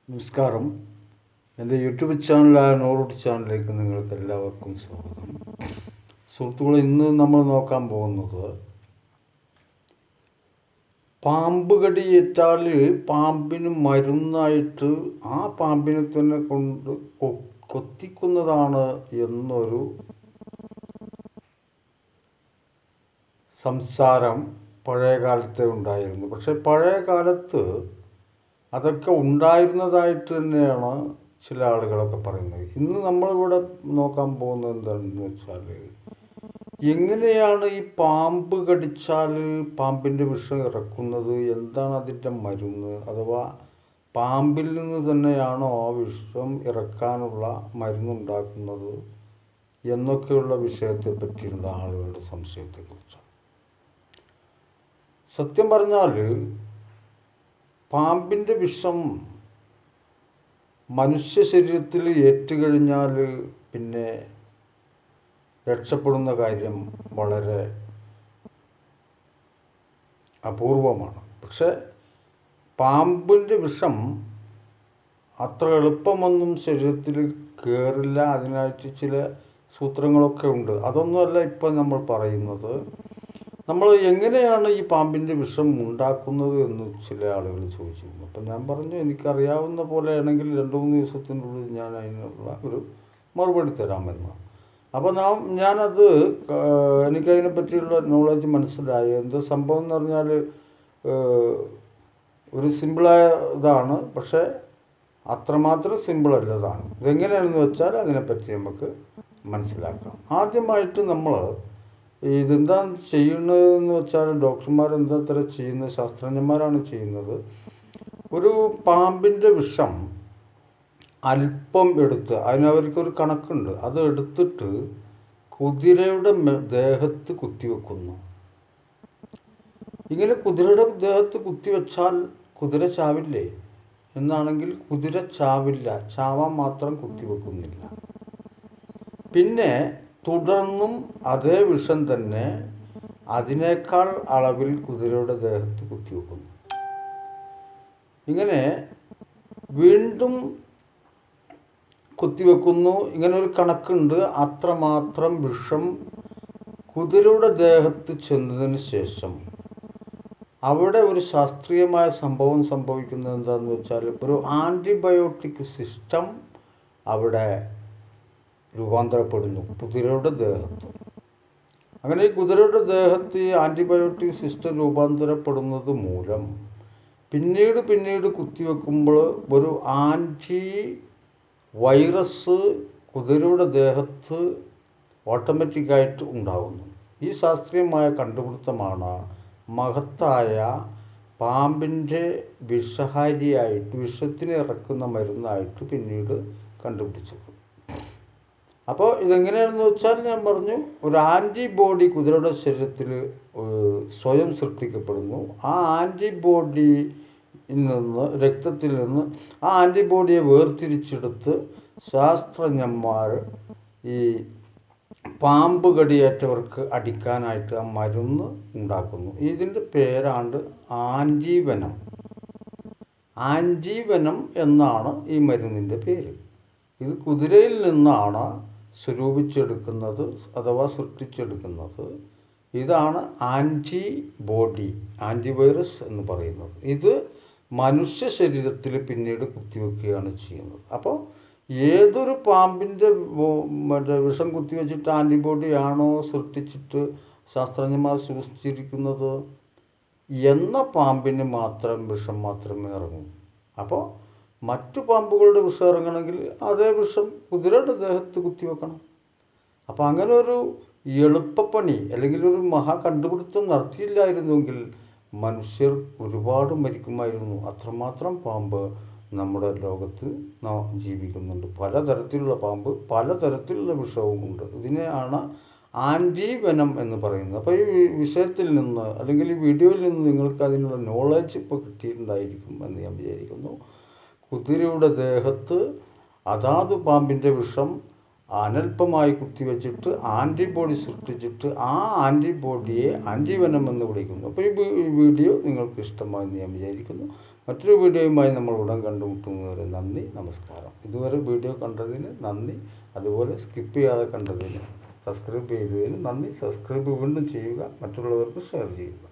നമസ്കാരം. എൻ്റെ യൂട്യൂബ് ചാനലായ നോറൂട്ട് ചാനലിലേക്ക് നിങ്ങൾക്ക് എല്ലാവർക്കും സ്വാഗതം. സുഹൃത്തുക്കളെ, ഇന്ന് നമ്മൾ നോക്കാൻ പോകുന്നത് പാമ്പ് കടിയേറ്റാൽ പാമ്പിന് മരുന്നായിട്ട് ആ പാമ്പിനെ തന്നെ കൊണ്ട് കൊത്തിക്കുന്നതാണ് എന്നൊരു സംസാരം പഴയ കാലത്തെ ഉണ്ടായിരുന്നു. പക്ഷെ പഴയ കാലത്ത് അതൊക്കെ ഉണ്ടായിരുന്നതായിട്ട് തന്നെയാണ് ചില ആളുകളൊക്കെ പറയുന്നത്. ഇന്ന് നമ്മളിവിടെ നോക്കാൻ പോകുന്നത് എന്താണെന്ന് വെച്ചാൽ, എങ്ങനെയാണ് ഈ പാമ്പ് കടിച്ചാൽ പാമ്പിൻ്റെ വിഷം ഇറക്കുന്നത്, എന്താണ് അതിൻ്റെ മരുന്ന്, അഥവാ പാമ്പിൽ നിന്ന് തന്നെയാണോ ആ വിഷം ഇറക്കാനുള്ള മരുന്നുണ്ടാക്കുന്നത് എന്നൊക്കെയുള്ള വിഷയത്തെ പറ്റിയുള്ള ആളുകളുടെ സംശയത്തെക്കുറിച്ചാണ്. സത്യം പറഞ്ഞാൽ പാമ്പിൻ്റെ വിഷം മനുഷ്യ ശരീരത്തിൽ ഏറ്റുകഴിഞ്ഞാൽ പിന്നെ രക്ഷപ്പെടുന്ന കാര്യം വളരെ അപൂർവമാണ്. പക്ഷെ പാമ്പിൻ്റെ വിഷം അത്ര എളുപ്പമൊന്നും ശരീരത്തിൽ കയറില്ല. അതിനായിട്ട് ചില സൂത്രങ്ങളൊക്കെ ഉണ്ട്. അതൊന്നുമല്ല ഇപ്പം നമ്മൾ പറയുന്നത്. നമ്മൾ എങ്ങനെയാണ് ഈ പാമ്പിൻ്റെ വിഷം ഉണ്ടാക്കുന്നത് എന്ന് ചില ആളുകൾ ചോദിച്ചിരുന്നു. അപ്പം ഞാൻ പറഞ്ഞു, എനിക്കറിയാവുന്ന പോലെയാണെങ്കിൽ 2-3 ദിവസത്തിനുള്ളിൽ ഞാൻ അതിനുള്ള ഒരു മറുപടി തരാമെന്ന്. അപ്പോൾ ഞാനത് എനിക്കതിനെ പറ്റിയുള്ള നോളജ് മനസ്സിലായി. എന്താ സംഭവം എന്ന് പറഞ്ഞാൽ, ഒരു സിമ്പിളായ ഇതാണ്, പക്ഷേ അത്രമാത്രം സിമ്പിളല്ലതാണ്. ഇതെങ്ങനെയാണെന്ന് വെച്ചാൽ അതിനെപ്പറ്റി നമുക്ക് മനസ്സിലാക്കാം. ആദ്യമായിട്ട് നമ്മൾ ഇതെന്താ ചെയ്യുന്നതെന്ന് വെച്ചാൽ, ഡോക്ടർമാർ എന്താ തരം ചെയ്യുന്നത്, ശാസ്ത്രജ്ഞന്മാരാണ് ചെയ്യുന്നത്. ഒരു പാമ്പിൻ്റെ വിഷം അല്പം എടുത്ത്, അതിനവർക്കൊരു കണക്കുണ്ട്, അത് എടുത്തിട്ട് കുതിരയുടെ ദേഹത്ത് കുത്തിവെക്കുന്നു. ഇങ്ങനെ കുതിരയുടെ ദേഹത്ത് കുത്തിവെച്ചാൽ കുതിര ചാവില്ലേ എന്നാണെങ്കിൽ കുതിര ചാവില്ല, ചാവാൻ മാത്രം കുത്തിവെക്കുന്നില്ല. പിന്നെ തുടർന്നും അതേ വിഷം തന്നെ അതിനേക്കാൾ അളവിൽ കുതിരയുടെ ദേഹത്ത് കുത്തിവെക്കുന്നു. ഇങ്ങനെ വീണ്ടും കുത്തിവെക്കുന്നു. ഇങ്ങനെ ഒരു കണക്കുണ്ട്. അത്രമാത്രം വിഷം കുതിരയുടെ ദേഹത്ത് ചെന്നതിന് ശേഷം അവിടെ ഒരു ശാസ്ത്രീയമായ സംഭവം സംഭവിക്കുന്നത് എന്താണെന്ന് വെച്ചാൽ, ഒരു ആൻറ്റിബയോട്ടിക് സിസ്റ്റം അവിടെ രൂപാന്തരപ്പെടുന്നു കുതിരയുടെ ദേഹത്ത്. അങ്ങനെ ഈ കുതിരയുടെ ദേഹത്ത് ഈ ആൻറ്റിബയോട്ടിക് സിസ്റ്റം രൂപാന്തരപ്പെടുന്നത് മൂലം പിന്നീട് കുത്തിവെക്കുമ്പോൾ ഒരു ആൻറ്റി വൈറസ് കുതിരയുടെ ദേഹത്ത് ഓട്ടോമാറ്റിക്കായിട്ട് ഉണ്ടാകുന്നു. ഈ ശാസ്ത്രീയമായ കണ്ടുപിടുത്തമാണ് മഹത്തായ പാമ്പിൻ്റെ വിഷത്തിന് ഇറക്കുന്ന മരുന്നായിട്ട് പിന്നീട് കണ്ടുപിടിച്ചത്. അപ്പോൾ ഇതെങ്ങനെയാണെന്ന് വെച്ചാൽ, ഞാൻ പറഞ്ഞു, ഒരു ആൻറ്റിബോഡി കുതിരയുടെ ശരീരത്തിൽ സ്വയം സൃഷ്ടിക്കപ്പെടുന്നു. ആ ആൻറ്റിബോഡിയിൽ നിന്ന്, രക്തത്തിൽ നിന്ന് ആ ആൻറ്റിബോഡിയെ വേർതിരിച്ചെടുത്ത് ശാസ്ത്രജ്ഞന്മാർ ഈ പാമ്പ് കടിയേറ്റവർക്ക് അടിക്കാനായിട്ട് ആ മരുന്ന് ഉണ്ടാക്കുന്നു. ഇതിൻ്റെ പേരാണ് ആൻറ്റിവെനം. ആൻറ്റിവെനം എന്നാണ് ഈ മരുന്നിൻ്റെ പേര്. ഇത് കുതിരയിൽ നിന്നാണ് സ്വരൂപിച്ചെടുക്കുന്നത് അഥവാ സൃഷ്ടിച്ചെടുക്കുന്നത്. ഇതാണ് ആൻറ്റിബോഡി, ആൻറ്റിവൈറസ് എന്ന് പറയുന്നത്. ഇത് മനുഷ്യ ശരീരത്തിൽ പിന്നീട് കുത്തിവെക്കുകയാണ് ചെയ്യുന്നത്. അപ്പോൾ ഏതൊരു പാമ്പിൻ്റെ വിഷം കുത്തിവെച്ചിട്ട് ആൻറ്റിബോഡിയാണോ സൃഷ്ടിച്ചിട്ട് ശാസ്ത്രജ്ഞന്മാർ സൂക്ഷിച്ചിരിക്കുന്നത് എന്ന പാമ്പിന് മാത്രം വിഷം മാത്രമേ ഇറങ്ങൂ. അപ്പോൾ മറ്റു പാമ്പുകളുടെ വിഷം ഇറങ്ങണമെങ്കിൽ അതേ വിഷം കുതിരയുടെ ദേഹത്ത് കുത്തിവെക്കണം. അപ്പോൾ അങ്ങനെ ഒരു എളുപ്പപ്പണി അല്ലെങ്കിൽ ഒരു മഹാ കണ്ടുപിടുത്തം നടത്തിയില്ലായിരുന്നെങ്കിൽ മനുഷ്യർ ഒരുപാട് മരിക്കുമായിരുന്നു. അത്രമാത്രം പാമ്പ് നമ്മുടെ ലോകത്ത് ജീവിക്കുന്നുണ്ട്. പലതരത്തിലുള്ള പാമ്പ്, പലതരത്തിലുള്ള വിഷവും ഉണ്ട്. ഇതിനെയാണ് ആൻറ്റിവെനം എന്ന് പറയുന്നത്. അപ്പോൾ ഈ വിഷയത്തിൽ നിന്ന് അല്ലെങ്കിൽ ഈ വീഡിയോയിൽ നിന്ന് നിങ്ങൾക്ക് അതിനുള്ള നോളജ് ഇപ്പോൾ കിട്ടിയിട്ടുണ്ടായിരിക്കും എന്ന് ഞാൻ വിചാരിക്കുന്നു. കുതിരയുടെ ദേഹത്ത് അതാത് പാമ്പിൻ്റെ വിഷം അനൽപമായി കുത്തിവെച്ചിട്ട് ആൻറ്റിബോഡി സൃഷ്ടിച്ചിട്ട് ആ ആൻറ്റിബോഡിയെ ആൻറ്റിവെനം എന്ന് വിളിക്കുന്നു. അപ്പോൾ ഈ വീഡിയോ നിങ്ങൾക്ക് ഇഷ്ടമായെന്ന് ഞാൻ വിചാരിക്കുന്നു. മറ്റൊരു വീഡിയോയുമായി നമ്മൾ ഉടൻ കണ്ടുമുട്ടുന്നവരെ നന്ദി, നമസ്കാരം. ഇതുവരെ വീഡിയോ കണ്ടതിന് നന്ദി. അതുപോലെ സ്കിപ്പ് ചെയ്യാതെ കണ്ടതിന്, സബ്സ്ക്രൈബ് ചെയ്തതിന് നന്ദി. സബ്സ്ക്രൈബ് വീണ്ടും ചെയ്യുക, മറ്റുള്ളവർക്ക് ഷെയർ ചെയ്യുക.